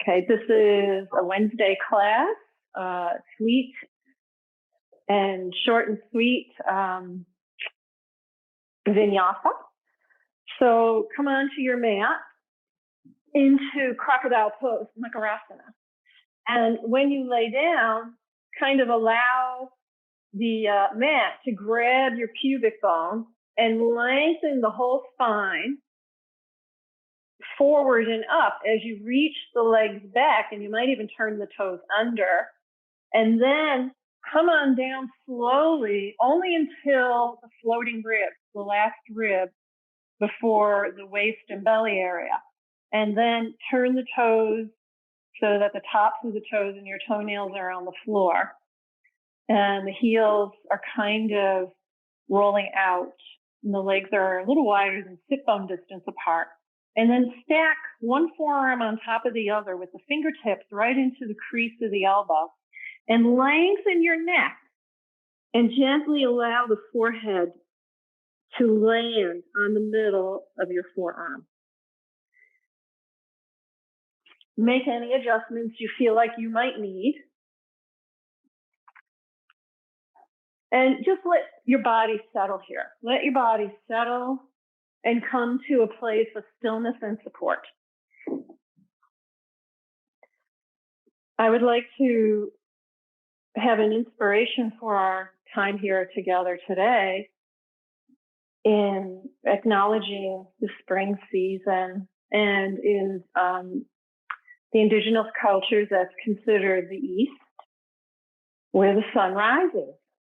Okay, this is a Wednesday class, sweet and short and sweet vinyasa. So come onto your mat into crocodile pose, Makarasana. And when you lay down, kind of allow the mat to grab your pubic bone and lengthen the whole spine forward and up as you reach the legs back, and you might even turn the toes under. And then come on down slowly, only until the floating rib, the last rib before the waist and belly area. And then turn the toes so that the tops of the toes and your toenails are on the floor. And the heels are kind of rolling out, and the legs are a little wider than sit bone distance apart. And then stack one forearm on top of the other with the fingertips right into the crease of the elbow, and lengthen your neck and gently allow the forehead to land on the middle of your forearm. Make any adjustments you feel like you might need. And just let your body settle here. Let your body settle and come to a place of stillness and support. I would like to have an inspiration for our time here together today in acknowledging the spring season, and in the indigenous cultures that's considered the East, where the sun rises,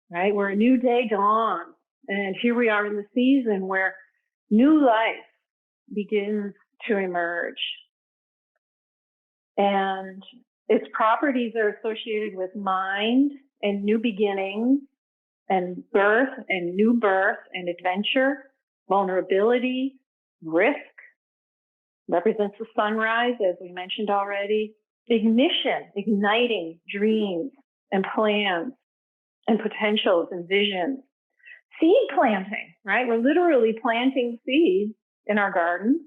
right? Where a new day dawns. And here we are in the season where new life begins to emerge. And its properties are associated with mind and new beginnings and birth and new birth and adventure, vulnerability, risk. Represents the sunrise, as we mentioned already. Ignition, igniting dreams and plans and potentials and visions. Seed planting, right? We're literally planting seeds in our gardens,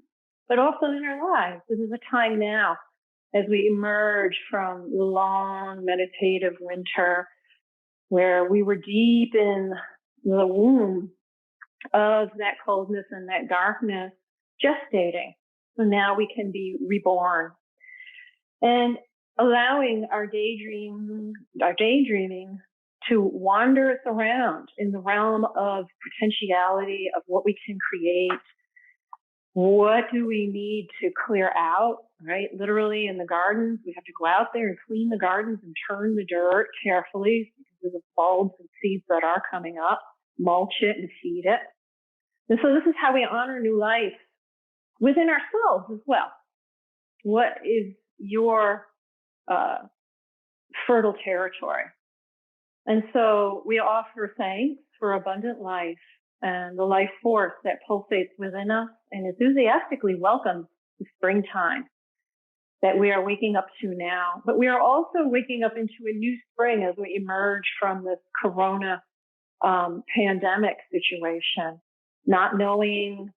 but also in our lives. This is a time now as we emerge from the long meditative winter where we were deep in the womb of that coldness and that darkness, gestating. So now we can be reborn. And allowing our daydreaming to wander us around in the realm of potentiality of what we can create. What do we need to clear out, right? Literally in the gardens, we have to go out there and clean the gardens and turn the dirt carefully because of the bulbs and seeds that are coming up, mulch it and feed it. And so this is how we honor new life within ourselves as well. What is your fertile territory? And so we offer thanks for abundant life and the life force that pulsates within us and enthusiastically welcomes the springtime that we are waking up to now. But we are also waking up into a new spring as we emerge from this corona pandemic situation, not knowing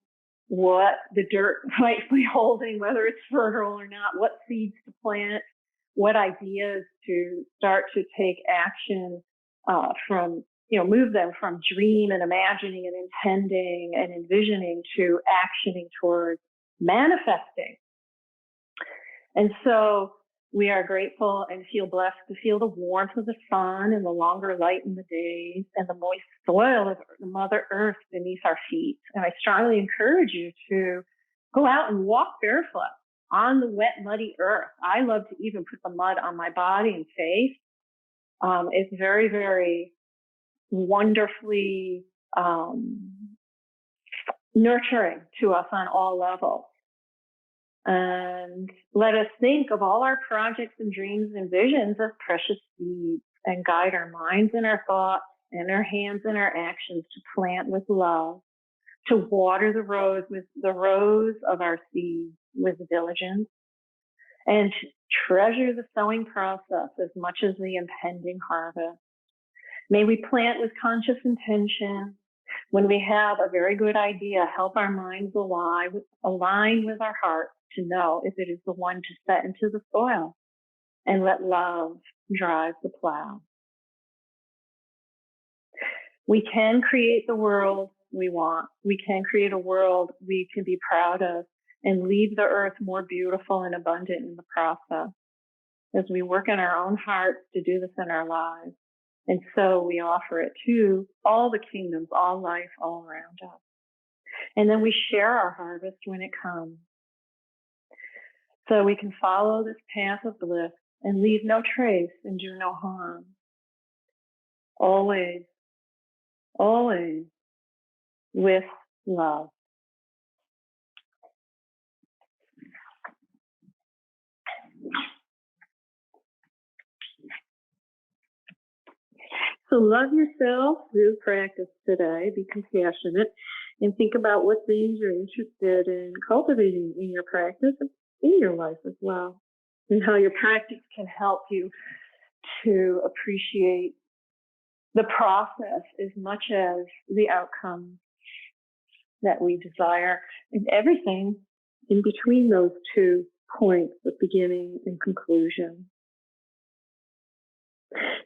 what the dirt might be holding, whether it's fertile or not, what seeds to plant, what ideas to start to take action move them from dream and imagining and intending and envisioning to actioning towards manifesting. And so we are grateful and feel blessed to feel the warmth of the sun and the longer light in the days and the moist soil of the Mother Earth beneath our feet. And I strongly encourage you to go out and walk barefoot on the wet, muddy earth. I love to even put the mud on my body and face. It's very, very wonderfully nurturing to us on all levels. And let us think of all our projects and dreams and visions as precious seeds and guide our minds and our thoughts and our hands and our actions to plant with love, to water the rows of our seeds with diligence, and to treasure the sowing process as much as the impending harvest. May we plant with conscious intention. When we have a very good idea, help our minds align with our hearts to know if it is the one to set into the soil and let love drive the plow. We can create the world we want. We can create a world we can be proud of and leave the earth more beautiful and abundant in the process as we work in our own hearts to do this in our lives. And so we offer it to all the kingdoms, all life, all around us. And then we share our harvest when it comes. So we can follow this path of bliss and leave no trace and do no harm. Always, always with love. So love yourself through practice today. Be compassionate and think about what things you're interested in cultivating in your practice and in your life as well, and how your practice can help you to appreciate the process as much as the outcome that we desire, and everything in between those 2 points of beginning and conclusion.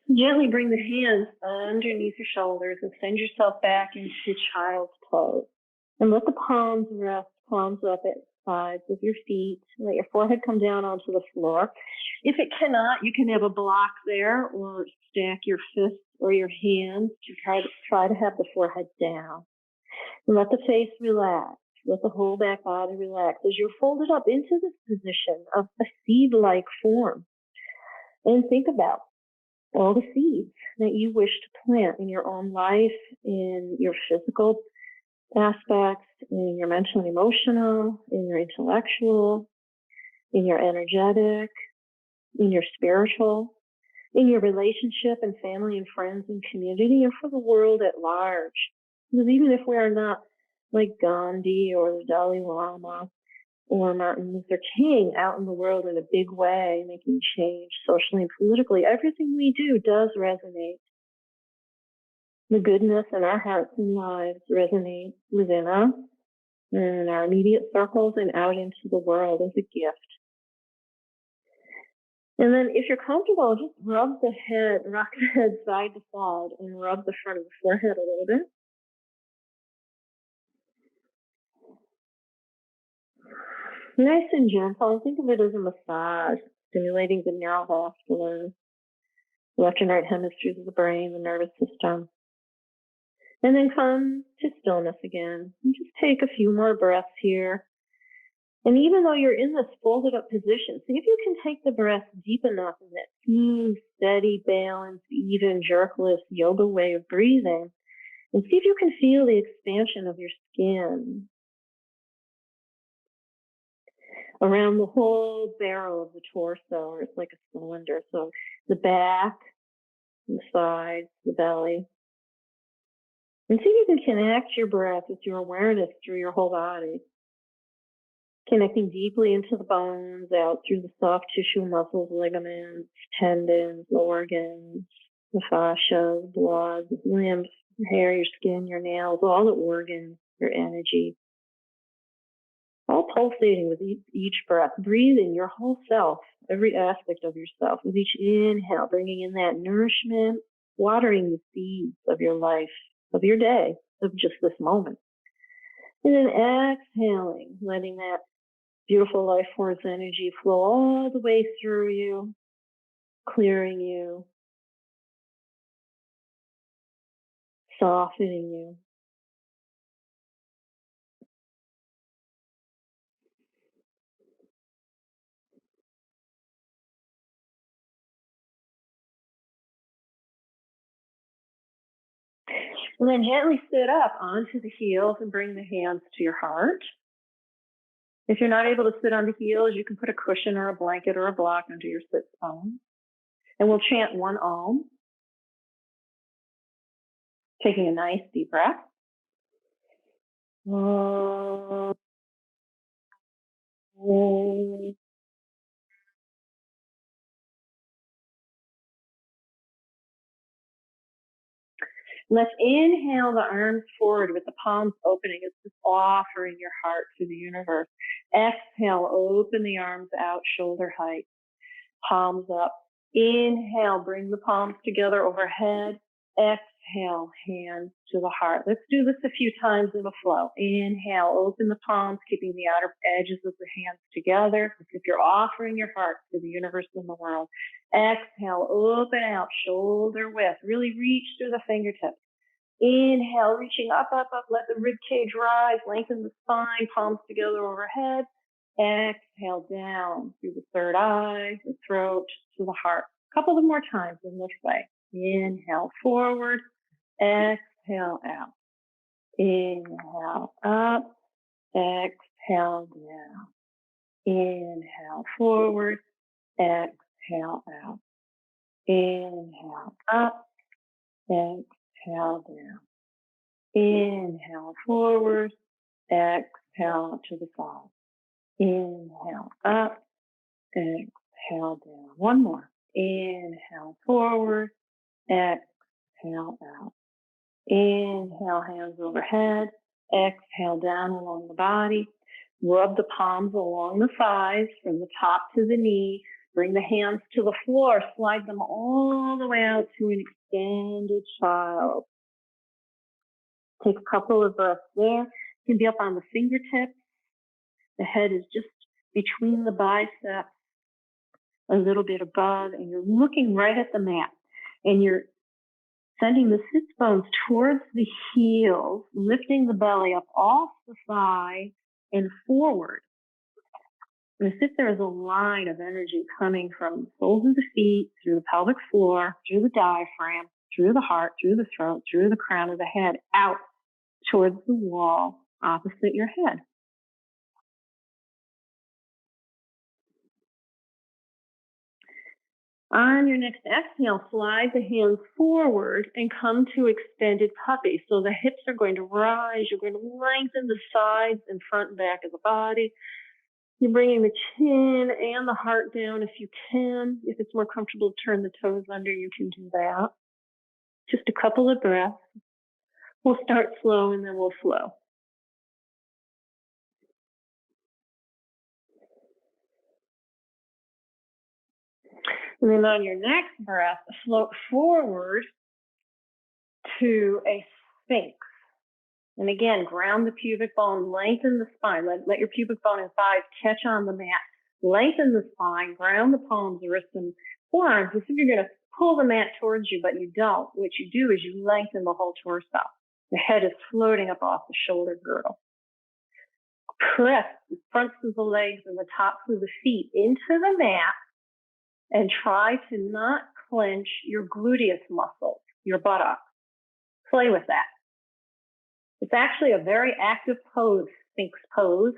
Gently bring the hands underneath your shoulders and send yourself back into child's pose. And let the palms rest, palms up at sides of your feet. Let your forehead come down onto the floor. If it cannot, you can have a block there or stack your fists or your hands to try to have the forehead down. And let the face relax. Let the whole back body relax as you're folded up into this position of a seed-like form. And think about all the seeds that you wish to plant in your own life, in your physical aspects, in your mental and emotional, in your intellectual, in your energetic, in your spiritual, in your relationship and family and friends and community, and for the world at large. Because even if we are not like Gandhi or the Dalai Lama or Martin Luther King out in the world in a big way, making change socially and politically, everything we do does resonate. The goodness in our hearts and lives resonate within us and in our immediate circles and out into the world as a gift. And then if you're comfortable, just rub the head, rock the head side to side and rub the front of the forehead a little bit. Nice and gentle. Think of it as a massage, stimulating the neurovascular, left and right hemispheres of the brain, the nervous system. And then come to stillness again. And just take a few more breaths here. And even though you're in this folded up position, see if you can take the breath deep enough in that smooth, steady, balanced, even, jerkless yoga way of breathing. And see if you can feel the expansion of your skin around the whole barrel of the torso. It's like a cylinder. So the back, the sides, the belly. And see if you can connect your breath with your awareness through your whole body. Connecting deeply into the bones, out through the soft tissue, muscles, ligaments, tendons, organs, the fascia, the blood, the lymph, your hair, your skin, your nails, all the organs, your energy. All pulsating with each breath. Breathe in your whole self, every aspect of yourself. With each inhale, bringing in that nourishment, watering the seeds of your life, of your day, of just this moment. And then exhaling, letting that beautiful life force energy flow all the way through you, clearing you, softening you. And then gently sit up onto the heels and bring the hands to your heart. If you're not able to sit on the heels, you can put a cushion or a blanket or a block under your sit bone. And we'll chant one Om, taking a nice deep breath. Om. Om. Let's inhale the arms forward with the palms opening. It's just offering your heart to the universe. Exhale, open the arms out, shoulder height, palms up. Inhale, bring the palms together overhead. Exhale, hands to the heart. Let's do this a few times in a flow. Inhale, open the palms, keeping the outer edges of the hands together, as if you're offering your heart to the universe and the world. Exhale, open out, shoulder width. Really reach through the fingertips. Inhale, reaching up, up, up. Let the rib cage rise. Lengthen the spine, palms together overhead. Exhale down through the third eye, the throat, to the heart. A couple of more times in this way. Inhale forward, exhale out. Inhale up, exhale down. Inhale forward, exhale out. Inhale up, exhale down. Inhale forward, exhale to the side. Inhale up, exhale down. One more. Inhale forward, exhale out. Inhale, hands overhead. Exhale down along the body. Rub the palms along the thighs from the top to the knee. Bring the hands to the floor. Slide them all the way out to an extended child. Take a couple of breaths there. You can be up on the fingertips. The head is just between the biceps, a little bit above, and you're looking right at the mat. And you're sending the sits bones towards the heels, lifting the belly up off the thigh and forward. And as if there is a line of energy coming from the soles of the feet, through the pelvic floor, through the diaphragm, through the heart, through the throat, through the crown of the head, out towards the wall opposite your head. On your next exhale, slide the hands forward and come to extended puppy. So the hips are going to rise. You're going to lengthen the sides and front and back of the body. You're bringing the chin and the heart down if you can. If it's more comfortable to turn the toes under, you can do that. Just a couple of breaths. We'll start slow and then we'll flow. And then on your next breath, float forward to a sphinx. And again, ground the pubic bone, lengthen the spine. Let your pubic bone and thighs catch on the mat. Lengthen the spine, ground the palms, wrists, and forearms. As if you're going to pull the mat towards you, but you don't. What you do is you lengthen the whole torso. The head is floating up off the shoulder girdle. Press the fronts of the legs and the tops of the feet into the mat and try to not clench your gluteus muscles, your buttocks. Play with that. It's actually a very active pose, Sphinx pose,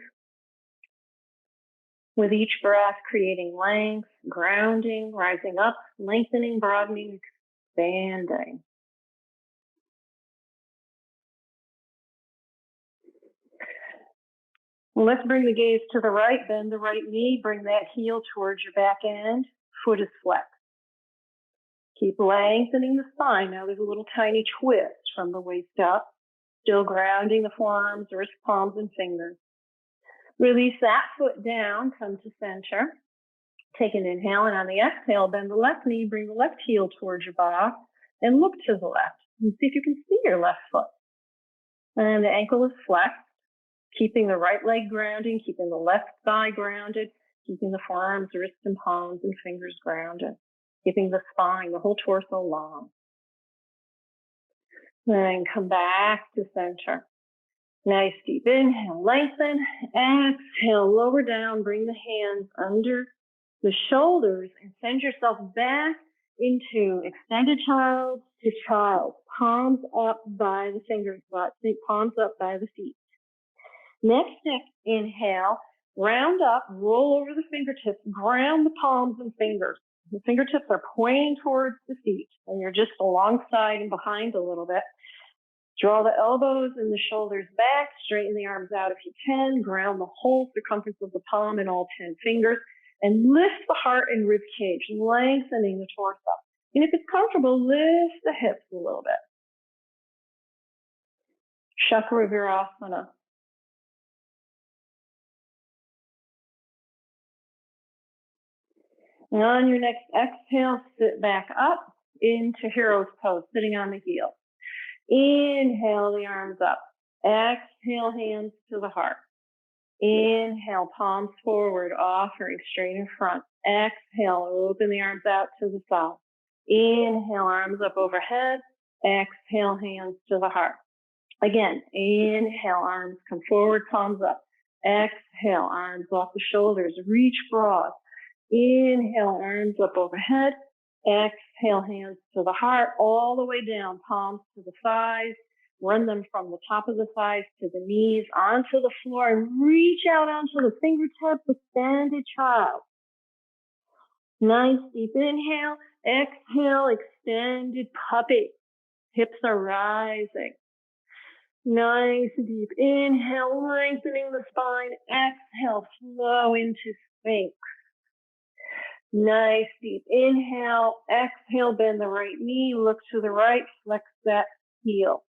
with each breath creating length, grounding, rising up, lengthening, broadening, expanding. Well, let's bring the gaze to the right, bend the right knee, bring that heel towards your back end, foot is flexed. Keep lengthening the spine. Now there's a little tiny twist from the waist up. Still grounding the forearms, wrist, palms, and fingers. Release that foot down, come to center. Take an inhale, and on the exhale, bend the left knee, bring the left heel towards your buttock, and look to the left. And see if you can see your left foot. And the ankle is flexed, keeping the right leg grounding, keeping the left thigh grounded, keeping the forearms, wrists, and palms, and fingers grounded, keeping the spine, the whole torso long. Then come back to center. Nice deep inhale, lengthen. Exhale, lower down, bring the hands under the shoulders and send yourself back into extended child to child. Palms up by the finger spots, palms up by the feet. Next step, inhale, round up, roll over the fingertips, ground the palms and fingers. The fingertips are pointing towards the feet, and you're just alongside and behind a little bit. Draw the elbows and the shoulders back, straighten the arms out if you can, ground the whole circumference of the palm and all 10 fingers, and lift the heart and rib cage, lengthening the torso. And if it's comfortable, lift the hips a little bit. Chakravirasana. And on your next exhale, sit back up into hero's pose, sitting on the heel. Inhale the arms up. Exhale, hands to the heart. Inhale, palms forward, offering straight in front. Exhale, open the arms out to the side. Inhale, arms up overhead. Exhale, hands to the heart. Again, inhale, arms come forward, palms up. Exhale, arms off the shoulders, reach broad. Inhale, arms up overhead. Exhale, hands to the heart, all the way down, palms to the thighs. Run them from the top of the thighs to the knees, onto the floor, and reach out onto the fingertips, extended child. Nice deep inhale. Exhale, extended puppy. Hips are rising. Nice deep inhale, lengthening the spine. Exhale, flow into Sphinx. Nice deep inhale. Exhale, bend the right knee, look to the right, flex that heel.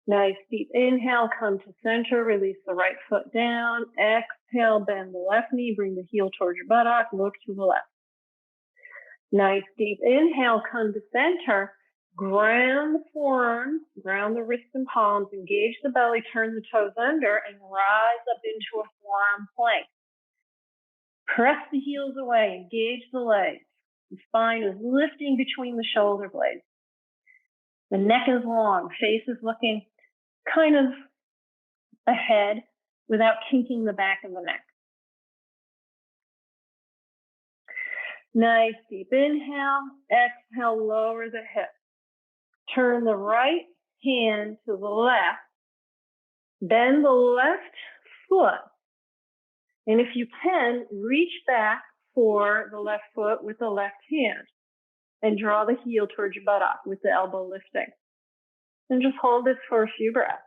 Nice deep inhale, come to center, release the right foot down. Exhale, bend the left knee, bring the heel towards your buttock, look to the left. Nice deep inhale, come to center, ground the forearms, ground the wrists and palms, engage the belly, turn the toes under, and rise up into a forearm plank. Press the heels away, engage the legs. The spine is lifting between the shoulder blades. The neck is long, face is looking kind of ahead without kinking the back of the neck. Nice deep inhale. Exhale, lower the hips. Turn the right hand to the left. Bend the left foot. And if you can, reach back for the left foot with the left hand and draw the heel towards your buttock with the elbow lifting. And just hold this for a few breaths.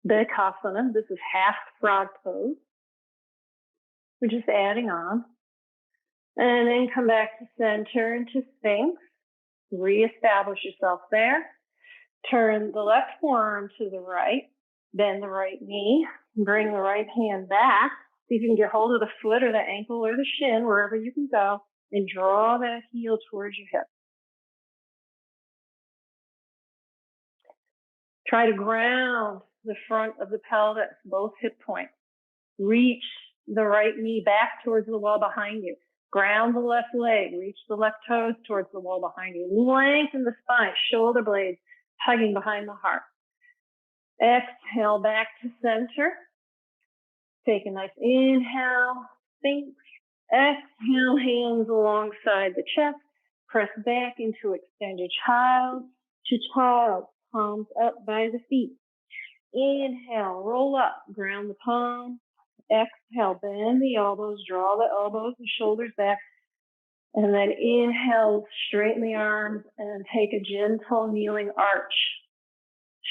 Bekasana, this is half frog pose. We're just adding on. And then come back to center into Sphinx. Reestablish yourself there. Turn the left forearm to the right. Bend the right knee. Bring the right hand back. See if you can get hold of the foot or the ankle or the shin, wherever you can go, and draw that heel towards your hip. Try to ground the front of the pelvis, both hip points. Reach the right knee back towards the wall behind you. Ground the left leg. Reach the left toes towards the wall behind you. Lengthen the spine, shoulder blades hugging behind the heart. Exhale back to center. Take a nice inhale. Sphinx. Exhale, hands alongside the chest. Press back into extended child to child. Palms up by the feet. Inhale, roll up, ground the palms. Exhale, bend the elbows, draw the elbows and shoulders back. And then inhale, straighten the arms and take a gentle kneeling arch.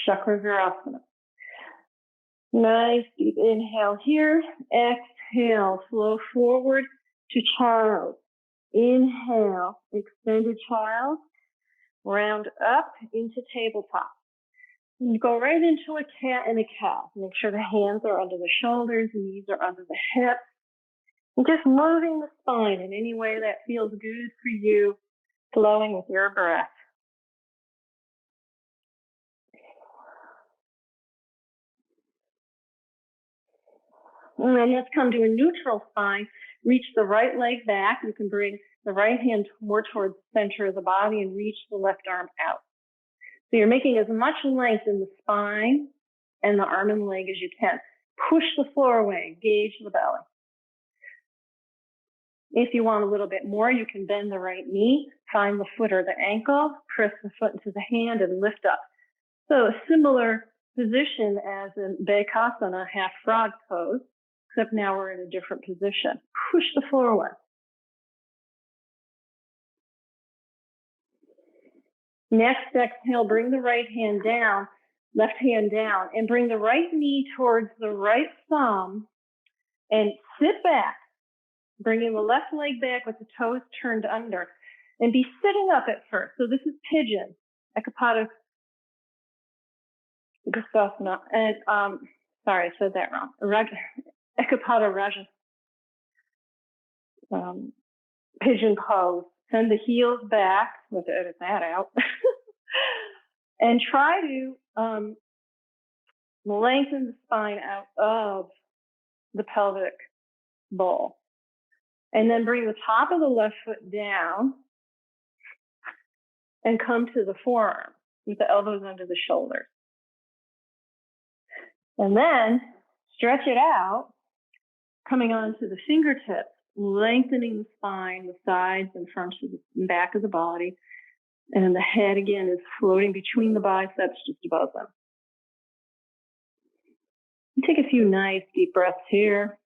Chakravirasana. Nice deep inhale here. Exhale, flow forward to child. Inhale, extended child. Round up into tabletop. And go right into a cat and a cow. Make sure the hands are under the shoulders, knees are under the hips. And just moving the spine in any way that feels good for you, flowing with your breath. And then let's come to a neutral spine. Reach the right leg back. You can bring the right hand more towards the center of the body and reach the left arm out. So you're making as much length in the spine and the arm and leg as you can. Push the floor away, engage the belly. If you want a little bit more, you can bend the right knee, find the foot or the ankle, press the foot into the hand and lift up. So a similar position as in Bekasana, half frog pose, except now we're in a different position. Push the floor away. Next exhale, bring the right hand down, left hand down, and bring the right knee towards the right thumb and sit back, bringing the left leg back with the toes turned under, and be sitting up at first. So this is pigeon, Ekapada Gustafsson, and sorry, I said that wrong. Ekapada Raja, pigeon pose. Send the heels back. Let's edit that out. And try to lengthen the spine out of the pelvic bowl. And then bring the top of the left foot down and come to the forearm with the elbows under the shoulders. And then stretch it out, coming onto the fingertips, lengthening the spine, the sides and fronts of the back of the body. And then the head again is floating between the biceps, just above them. Take a few nice deep breaths here.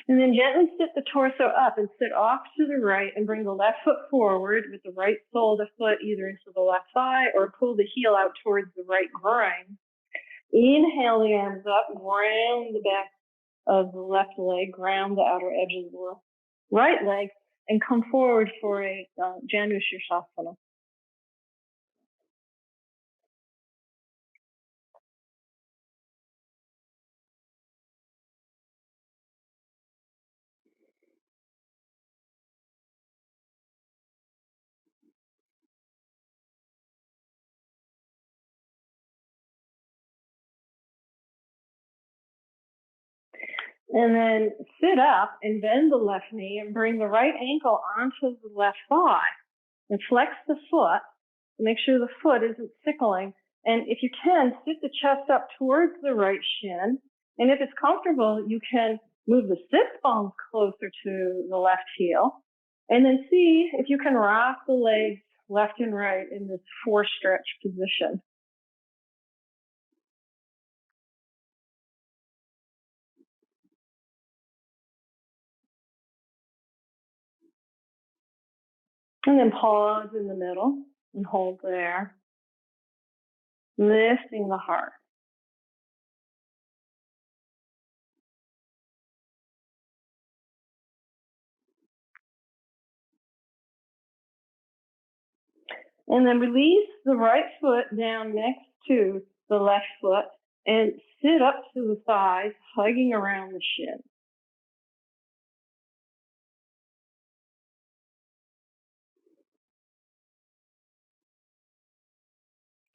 And then gently sit the torso up and sit off to the right and bring the left foot forward with the right sole of the foot either into the left thigh or pull the heel out towards the right groin. Inhale the arms up, ground the back of the left leg, ground the outer edge of the right leg, and come forward for a Janu Shirshasana. And then sit up and bend the left knee and bring the right ankle onto the left thigh and flex the foot. Make sure the foot isn't sickling. And if you can, sit the chest up towards the right shin. And if it's comfortable, you can move the sits bones closer to the left heel. And then see if you can rock the legs left and right in this forestretch position. And then pause in the middle and hold there, lifting the heart. And then release the right foot down next to the left foot and sit up to the thighs, hugging around the shin.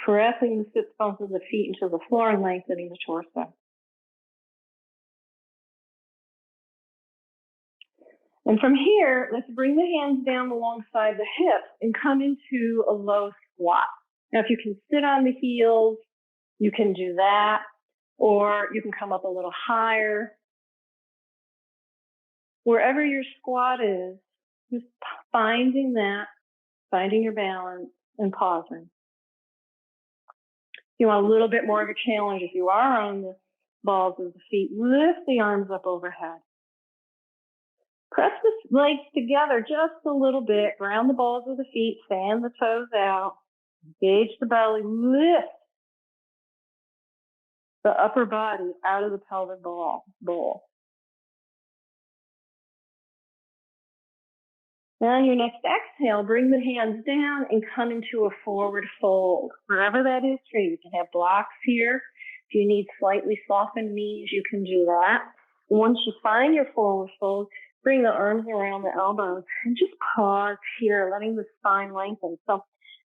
Pressing the sit bones of the feet into the floor and lengthening the torso. And from here, let's bring the hands down alongside the hips and come into a low squat. Now, if you can sit on the heels, you can do that, or you can come up a little higher. Wherever your squat is, just finding your balance and pausing. If you want a little bit more of a challenge, if you are on the balls of the feet, lift the arms up overhead. Press the legs together just a little bit. Ground the balls of the feet, fan the toes out. Engage the belly, lift the upper body out of the pelvic bowl. Now, your next exhale, bring the hands down and come into a forward fold. Wherever that is for you. You can have blocks here. If you need slightly softened knees, you can do that. Once you find your forward fold, bring the arms around the elbows and just pause here, letting the spine lengthen. So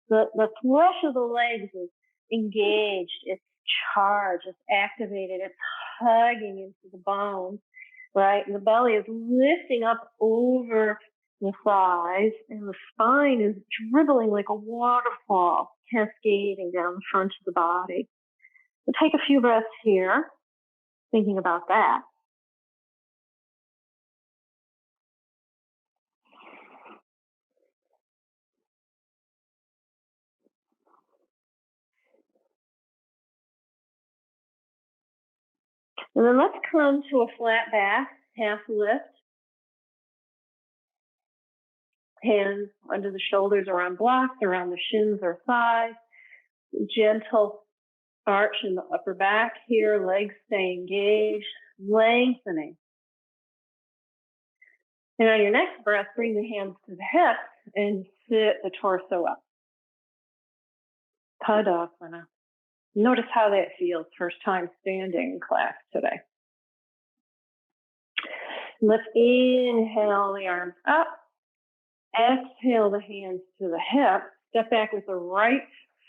the flesh of the legs is engaged, it's charged, it's activated, it's hugging into the bones, right? And the belly is lifting up over the thighs, and the spine is dribbling like a waterfall, cascading down the front of the body. So take a few breaths here, thinking about that. And then let's come to a flat back, half lift. Hands under the shoulders around blocks, around the shins or thighs. Gentle Arch in the upper back here, legs stay engaged, lengthening. And on your next breath, bring the hands to the hips and sit the torso up. Tadasana. Notice how that feels, first time standing in class today. Let's inhale the arms up. Exhale the hands to the hips. Step back with the right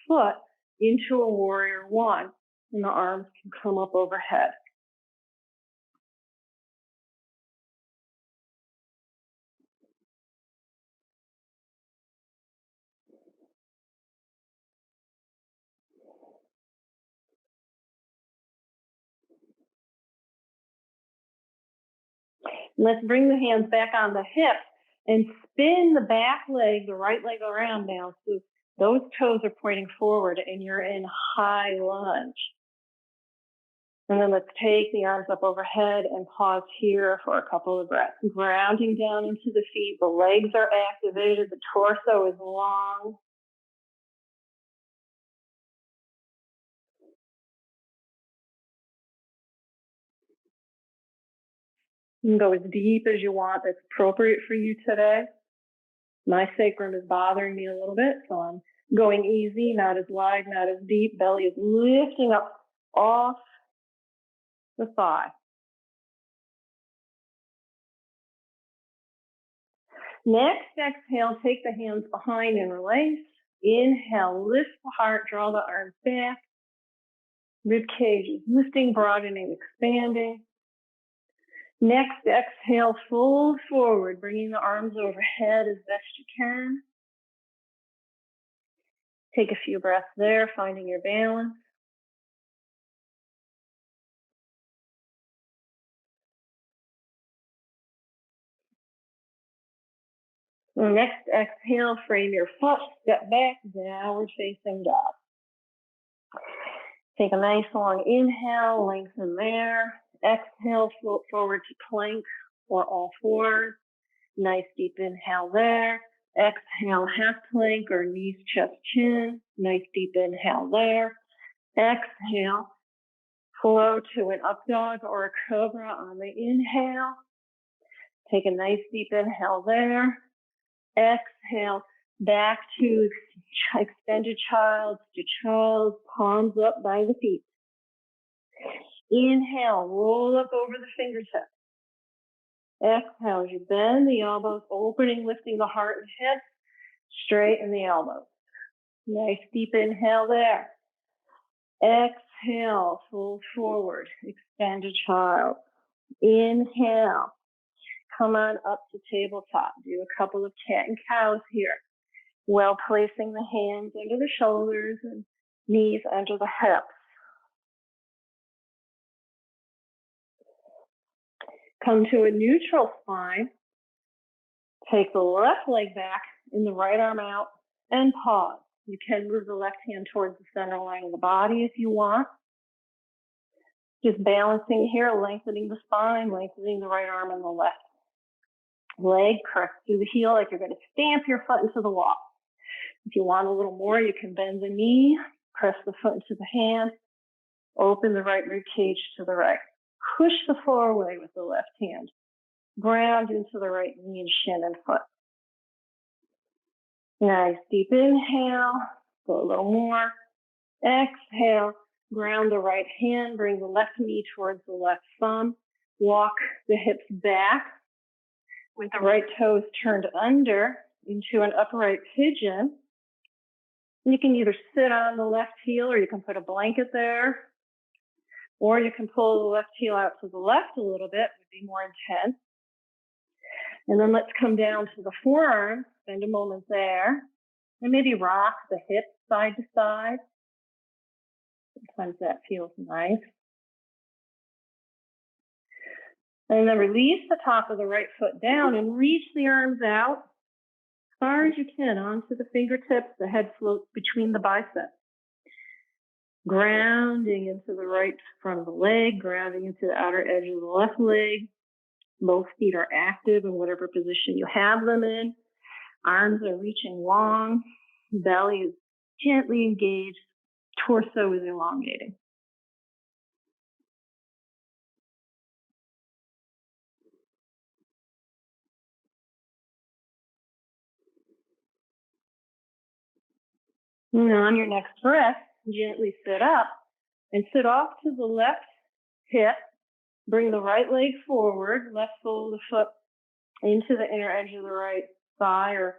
foot into a warrior one. And the arms can come up overhead. Let's bring the hands back on the hips and spin the back leg, the right leg around now. So those toes are pointing forward and you're in high lunge. And then let's take the arms up overhead and pause here for a couple of breaths. Grounding down into the feet. The legs are activated. The torso is long. You can go as deep as you want. That's appropriate for you today. My sacrum is bothering me a little bit, so I'm going easy, not as wide, not as deep. Belly is lifting up off the thigh. Next, exhale, take the hands behind and release. Inhale, lift the heart, draw the arms back. Rib cage is lifting, broadening, expanding. Next, exhale, fold forward, bringing the arms overhead as best you can. Take a few breaths there, finding your balance. Next, exhale, frame your foot, step back, downward facing dog. Take a nice long inhale, lengthen there. Exhale, float forward to plank or all fours. Nice deep inhale there. Exhale, half plank or knees, chest, chin. Nice deep inhale there. Exhale, flow to an up dog or a cobra on the inhale. Take a nice deep inhale there. Exhale, back to extended child to child, palms up by the feet. Inhale, roll up over the fingertips. Exhale, as you bend the elbows, opening, lifting the heart and hips, straighten the elbows. Nice deep inhale there. Exhale, fold forward, extended child. Inhale, come on up to tabletop. Do a couple of cat and cows here. Well, placing the hands under the shoulders and knees under the hips. Come to a neutral spine. Take the left leg back and the right arm out and pause. You can move the left hand towards the center line of the body if you want. Just balancing here, lengthening the spine, lengthening the right arm and the left leg. Press through the heel like you're going to stamp your foot into the wall. If you want a little more, you can bend the knee, press the foot into the hand, open the right rib cage to the right. Push the floor away with the left hand. Ground into the right knee and shin and foot. Nice deep inhale. Go a little more. Exhale. Ground the right hand. Bring the left knee towards the left thumb. Walk the hips back with the right toes turned under into an upright pigeon. You can either sit on the left heel or you can put a blanket there. Or you can pull the left heel out to the left a little bit, would be more intense. And then let's come down to the forearm, spend a moment there, and maybe rock the hips side to side. Sometimes that feels nice. And then release the top of the right foot down and reach the arms out as far as you can onto the fingertips. The head floats between the biceps. Grounding into the right front of the leg, grounding into the outer edge of the left leg. Both feet are active in whatever position you have them in. Arms are reaching long. Belly is gently engaged. torso is elongating. And on your next breath, gently sit up and sit off to the left hip. Bring the right leg forward, left sole of the foot into the inner edge of the right thigh or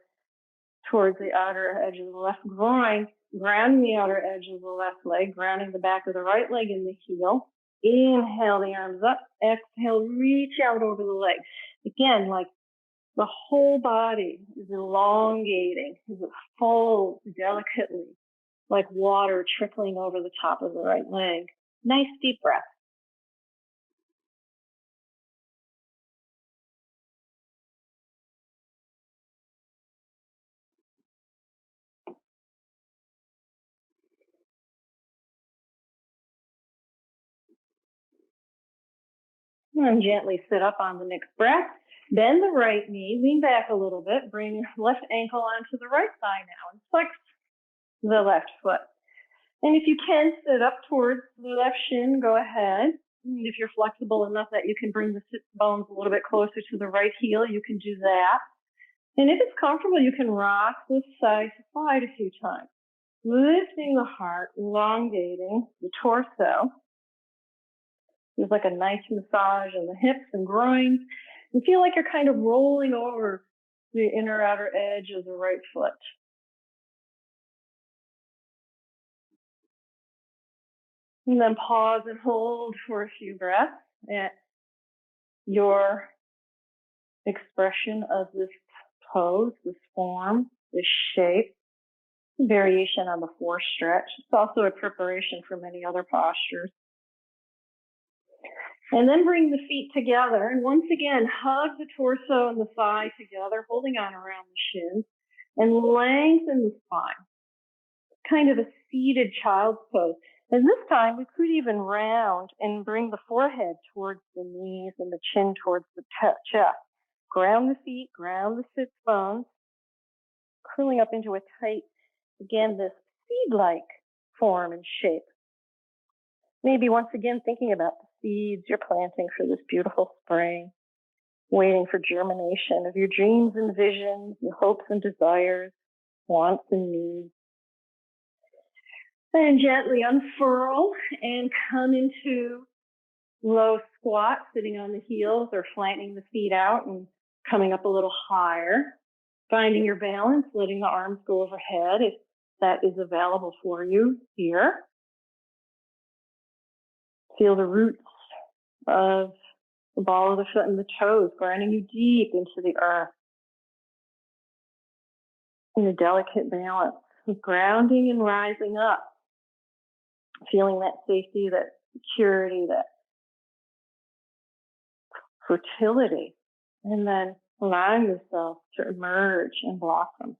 towards the outer edge of the left groin, grounding the outer edge of the left leg, grounding the back of the right leg in the heel. Inhale the arms up, exhale, reach out over the leg. Again, like the whole body is elongating, as it folds delicately, like water trickling over the top of the right leg. Nice deep breath. And gently sit up on the next breath. Bend the right knee, lean back a little bit, bring your left ankle onto the right thigh now and flex the left foot. And if you can sit up towards the left shin, go ahead. And if you're flexible enough that you can bring the sit bones a little bit closer to the right heel, you can do that. And if it's comfortable, you can rock this side to side a few times, lifting the heart, elongating the torso. There's like a nice massage in the hips and groins. You feel like you're kind of rolling over the inner outer edge of the right foot. And then pause and hold for a few breaths at your expression of this pose, this form, this shape. Variation on the force stretch. It's also a preparation for many other postures. And then bring the feet together. And once again, hug the torso and the thigh together, holding on around the shins, and lengthen the spine. Kind of a seated child's pose. And this time, we could even round and bring the forehead towards the knees and the chin towards the chest. Ground the feet, ground the sits bones, curling up into a tight, again, this seed-like form and shape. Maybe once again thinking about the seeds you're planting for this beautiful spring, waiting for germination of your dreams and visions, your hopes and desires, wants and needs. Then gently unfurl and come into low squat, sitting on the heels or flattening the feet out and coming up a little higher. Finding your balance, letting the arms go overhead if that is available for you here. Feel the roots of the ball of the foot and the toes, grounding you deep into the earth. In a delicate balance, grounding and rising up. Feeling that safety, that security, that fertility. And then allowing yourself to emerge and blossom.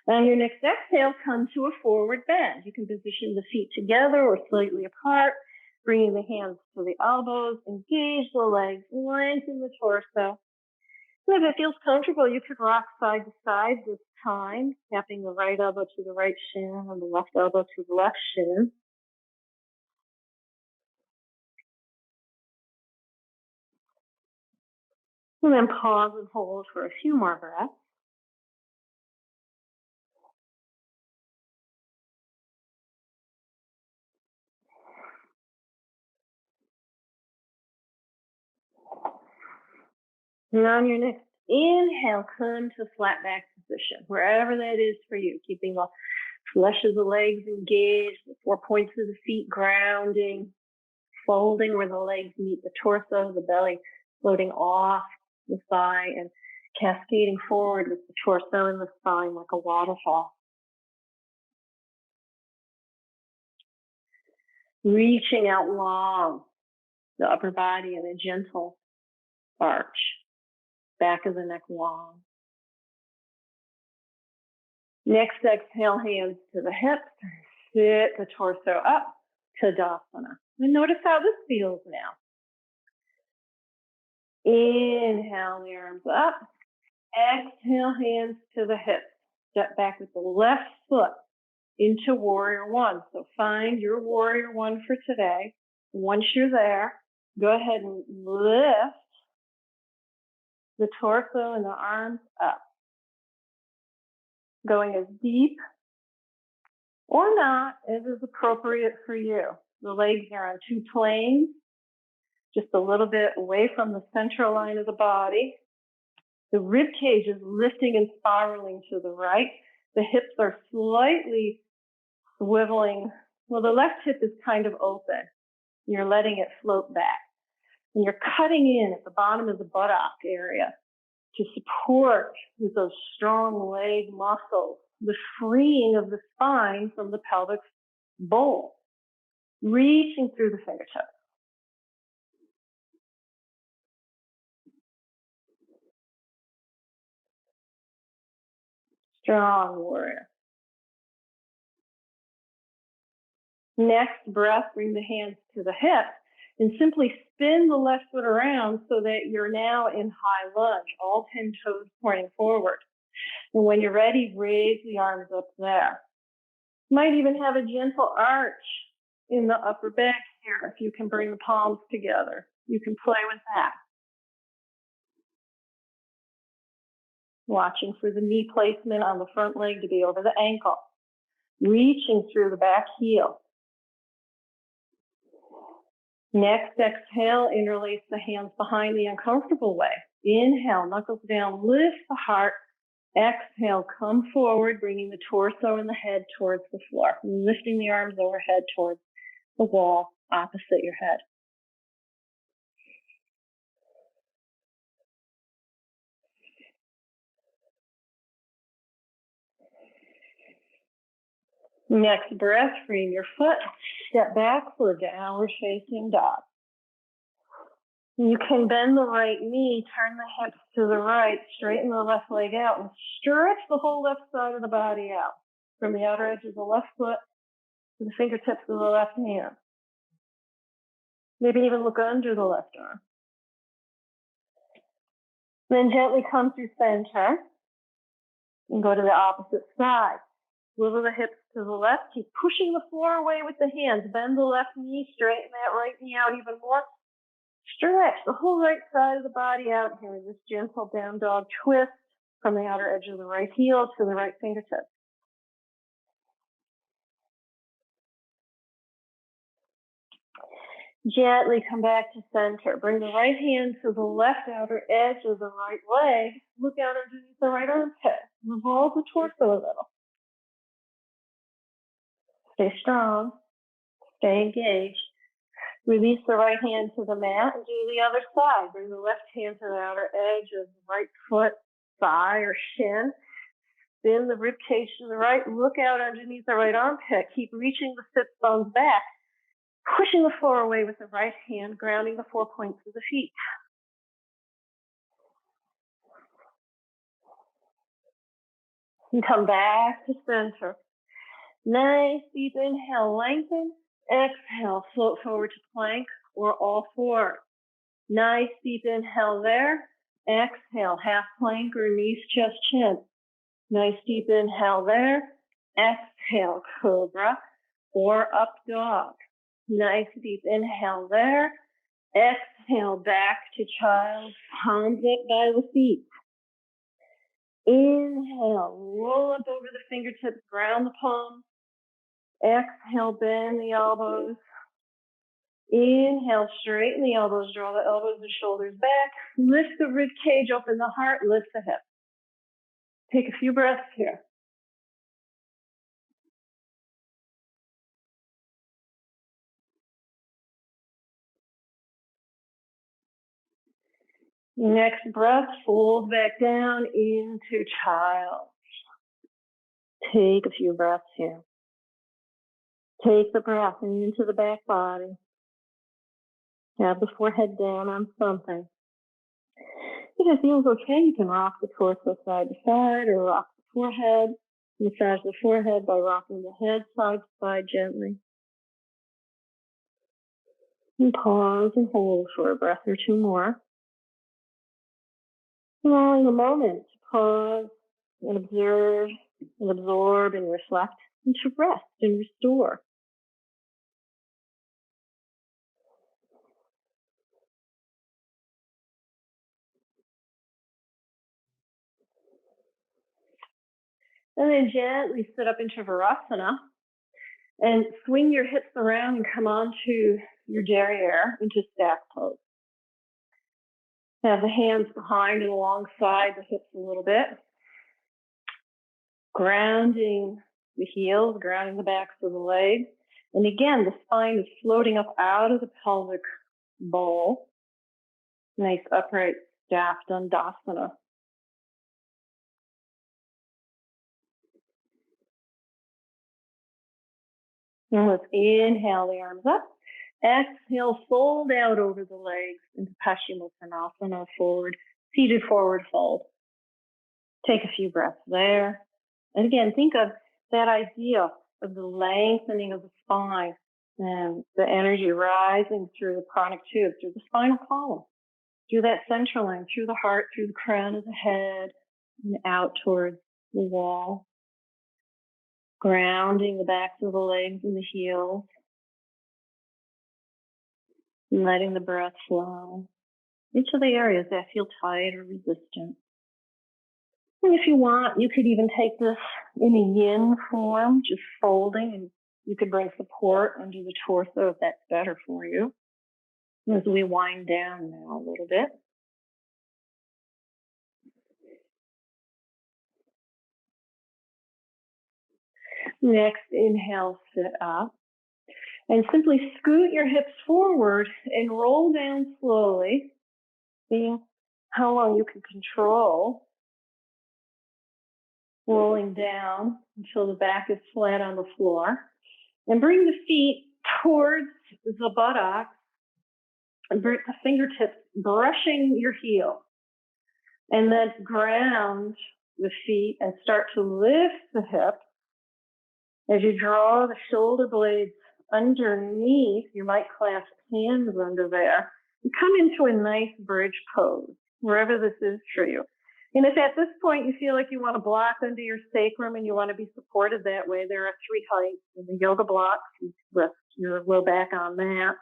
On your next exhale, come to a forward bend. You can position the feet together or slightly apart, bringing the hands to the elbows, engage the legs, lengthen the torso. And if it feels comfortable, you could rock side to side this time, tapping the right elbow to the right shin and the left elbow to the left shin. And then pause and hold for a few more breaths. And on your next inhale, come to flat back position, wherever that is for you, keeping the flesh of the legs engaged, the 4 points of the feet grounding, folding where the legs meet the torso, the belly floating off the thigh and cascading forward with the torso and the spine like a waterfall. Reaching out long, the upper body in a gentle arch, back of the neck long. Next exhale, hands to the hips, sit the torso up, Tadasana. And notice how this feels now. Inhale the arms up. Exhale, hands to the hips. Step back with the left foot into warrior one. So find your warrior one for today. Once you're there, go ahead and lift the torso and the arms up. Going as deep or not as is appropriate for you. The legs are on two planes, just a little bit away from the central line of the body. The rib cage is lifting and spiraling to the right. The hips are slightly swiveling. Well, the left hip is kind of open. You're letting it float back. And you're cutting in at the bottom of the buttock area to support with those strong leg muscles, the freeing of the spine from the pelvic bowl, reaching through the fingertips. Strong warrior. Next breath, bring the hands to the hips and simply spin the left foot around so that you're now in high lunge, all 10 toes pointing forward. And when you're ready, raise the arms up there. You might even have a gentle arch in the upper back here if you can bring the palms together. You can play with that. Watching for the knee placement on the front leg to be over the ankle. Reaching through the back heel. Next, exhale, interlace the hands behind the uncomfortable way. Inhale, knuckles down, lift the heart. Exhale, come forward, bringing the torso and the head towards the floor. Lifting the arms overhead towards the wall opposite your head. Next breath, freeing your foot, step back for a downward facing dog. You can bend the right knee, turn the hips to the right, straighten the left leg out, and stretch the whole left side of the body out from the outer edge of the left foot to the fingertips of the left hand. Maybe even look under the left arm. Then gently come through center and go to the opposite side. Swivel the hips to the left. Keep pushing the floor away with the hands. Bend the left knee, straighten that right knee out even more. Stretch the whole right side of the body out here in this gentle down dog twist from the outer edge of the right heel to the right fingertip. Gently come back to center. Bring the right hand to the left outer edge of the right leg. Look out underneath the right armpit. Revolve the torso a little. Stay strong. Stay engaged. Release the right hand to the mat and do the other side. Bring the left hand to the outer edge of the right foot, thigh, or shin. Spin the rib cage to the right. Look out underneath the right armpit. Keep reaching the sit bones back. Pushing the floor away with the right hand, grounding the 4 points of the feet. And come back to center. Nice deep inhale, lengthen. Exhale, float forward to plank or all fours. Nice deep inhale there. Exhale, half plank or knees, chest, chin. Nice deep inhale there. Exhale, cobra or up dog. Nice deep inhale there. Exhale, back to child, palms up by the feet. Inhale, roll up over the fingertips, ground the palms. Exhale, bend the elbows. Inhale, straighten the elbows, draw the elbows and shoulders back. Lift the rib cage, open the heart, lift the hips. Take a few breaths here. Next breath, fold back down into child. Take a few breaths here. Take the breath into the back body. Have the forehead down on something. If it feels okay, you can rock the torso side to side or rock the forehead. Massage the forehead by rocking the head side to side gently. And pause and hold for a breath or two more. Allowing a moment to pause and observe and absorb and reflect and to rest and restore. And then gently sit up into Virasana and swing your hips around and come onto your derriere into stack pose. Have the hands behind and alongside the hips a little bit. Grounding the heels, grounding the backs of the legs. And again, the spine is floating up out of the pelvic bowl. Nice upright staff Dandasana. And let's inhale the arms up. Exhale, fold out over the legs into Paschimottanasana, forward, seated forward fold. Take a few breaths there. And again, think of that idea of the lengthening of the spine and the energy rising through the chronic tube, through the spinal column, through that central line, through the heart, through the crown of the head, and out towards the wall. Grounding the backs of the legs and the heels. Letting the breath flow into the areas that feel tight or resistant. And if you want, you could even take this in a yin form, just folding, and you could bring support under the torso if that's better for you. As we wind down now a little bit. Next, inhale, sit up. And simply scoot your hips forward and roll down slowly, seeing how long you can control. Rolling down until the back is flat on the floor. And bring the feet towards the buttocks and bring the fingertips brushing your heel. And then ground the feet and start to lift the hips. As you draw the shoulder blades underneath, you might clasp hands under there. And come into a nice bridge pose, wherever this is for you. And if at this point you feel like you want to block under your sacrum and you want to be supported that way, there are 3 heights in the yoga blocks. You rest your low back on that.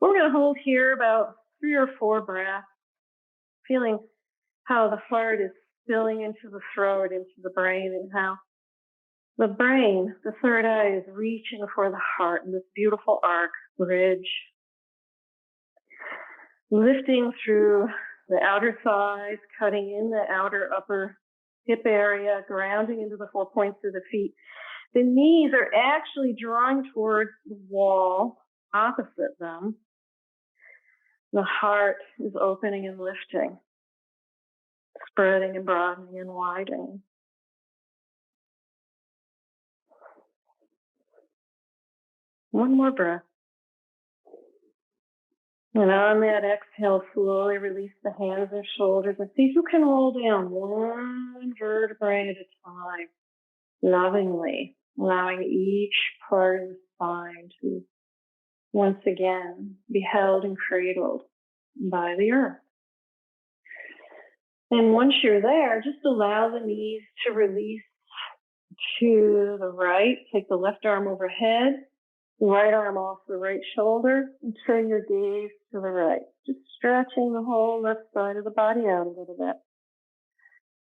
We're going to hold here about 3 or 4 breaths, feeling how the heart is spilling into the throat, into the brain, and how the brain, the third eye, is reaching for the heart in this beautiful arc bridge, lifting through the outer thighs, cutting in the outer upper hip area, grounding into the 4 points of the feet. The knees are actually drawing towards the wall opposite them. The heart is opening and lifting, spreading and broadening and widening. One more breath. And on that exhale, slowly release the hands and shoulders and see if you can roll down one vertebrae at a time, lovingly, allowing each part of the spine to once again be held and cradled by the earth. And once you're there, just allow the knees to release to the right. Take the left arm overhead, the right arm off the right shoulder, and turn your gaze to the right. Just stretching the whole left side of the body out a little bit.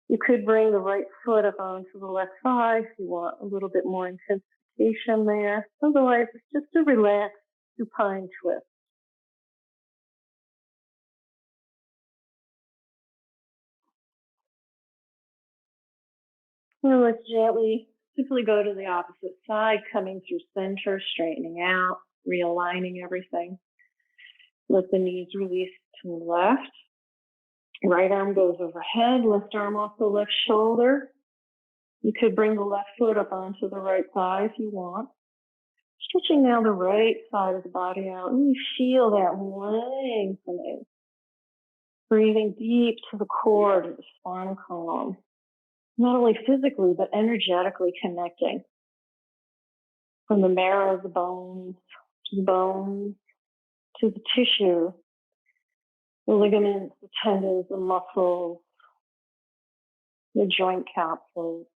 You could bring the right foot up onto the left thigh if you want a little bit more intensification there. Otherwise, it's just a relaxed supine twist. And let's gently simply go to the opposite side, coming through center, straightening out, realigning everything. Let the knees release to the left. Right arm goes overhead, left arm off the left shoulder. You could bring the left foot up onto the right thigh if you want. Stretching now the right side of the body out, and you feel that lengthening. Breathing deep to the core, to the spinal column. Not only physically, but energetically connecting. From the marrow of the bones, to the tissue, the ligaments, the tendons, the muscles, the joint capsules.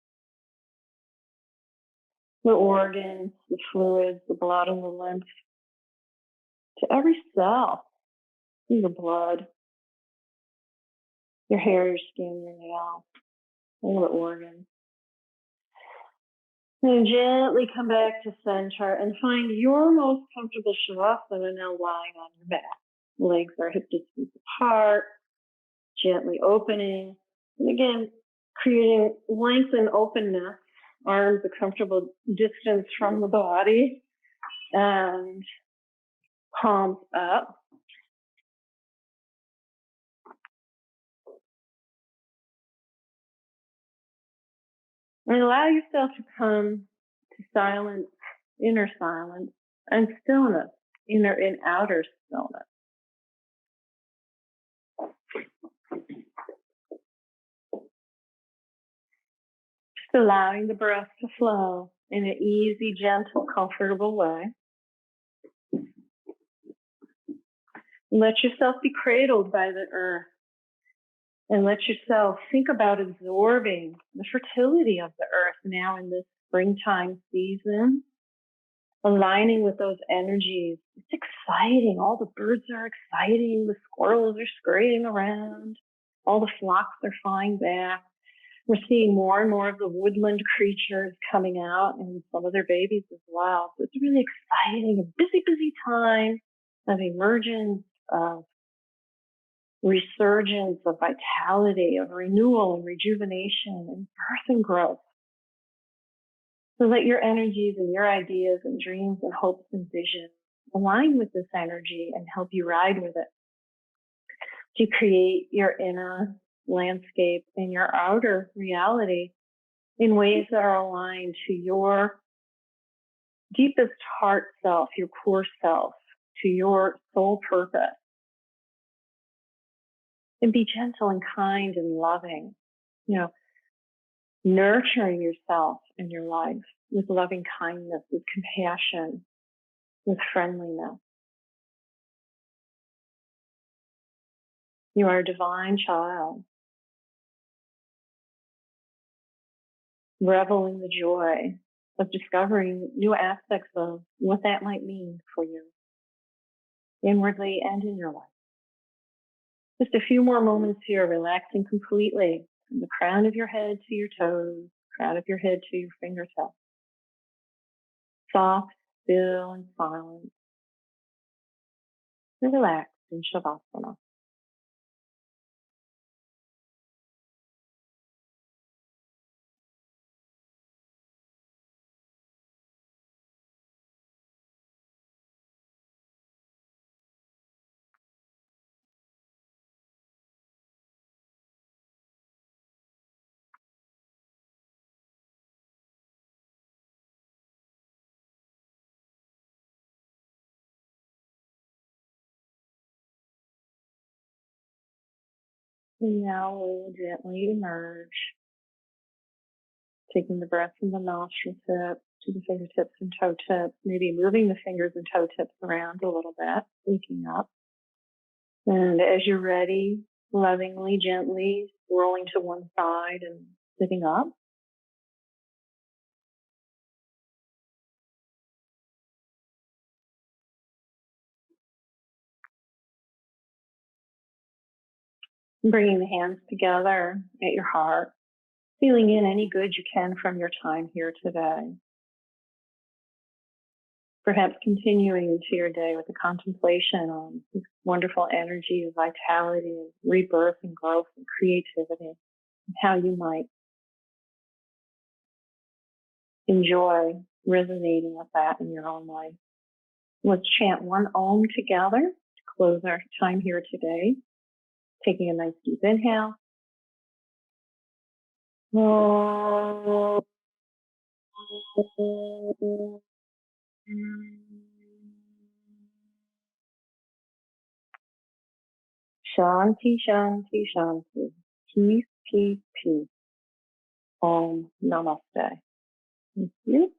the organs, the fluids, the blood and the lymph, to every cell in your blood, your hair, your skin, your nail, all the organs. And gently come back to center and find your most comfortable shavasana, now lying on your back. Legs are hip distance apart, gently opening. And again, creating length and openness, arms a comfortable distance from the body, and palms up. And allow yourself to come to silence, inner silence, and stillness, inner and outer stillness. Just allowing the breath to flow in an easy, gentle, comfortable way. Let yourself be cradled by the earth. And let yourself think about absorbing the fertility of the earth now in this springtime season, aligning with those energies. It's exciting. All the birds are exciting. The squirrels are scurrying around. All the flocks are flying back. We're seeing more and more of the woodland creatures coming out and some of their babies as well. So it's really exciting, a busy, busy time of emergence, of resurgence, of vitality, of renewal and rejuvenation and birth and growth. So let your energies and your ideas and dreams and hopes and visions align with this energy and help you ride with it to create your inner landscape and your outer reality in ways that are aligned to your deepest heart self, your core self, to your soul purpose. And be gentle and kind and loving, nurturing yourself and your life with loving kindness, with compassion, with friendliness. You are a divine child. Revel in the joy of discovering new aspects of what that might mean for you, inwardly and in your life. Just a few more moments here, relaxing completely from the crown of your head to your toes, crown of your head to your fingertips. Soft, still, and silent. And relaxed in Shavasana. And now we'll gently emerge, taking the breath from the nostril tip to the fingertips and toe tips, maybe moving the fingers and toe tips around a little bit, waking up. And as you're ready, lovingly, gently rolling to one side and sitting up. Bringing the hands together at your heart, feeling in any good you can from your time here today. Perhaps continuing into your day with a contemplation on this wonderful energy of vitality and rebirth and growth and creativity, and how you might enjoy resonating with that in your own life. Let's chant one Om together to close our time here today. Taking a nice deep inhale. Shanti, Shanti, Shanti. Peace, peace, peace. Om Namaste. Thank you.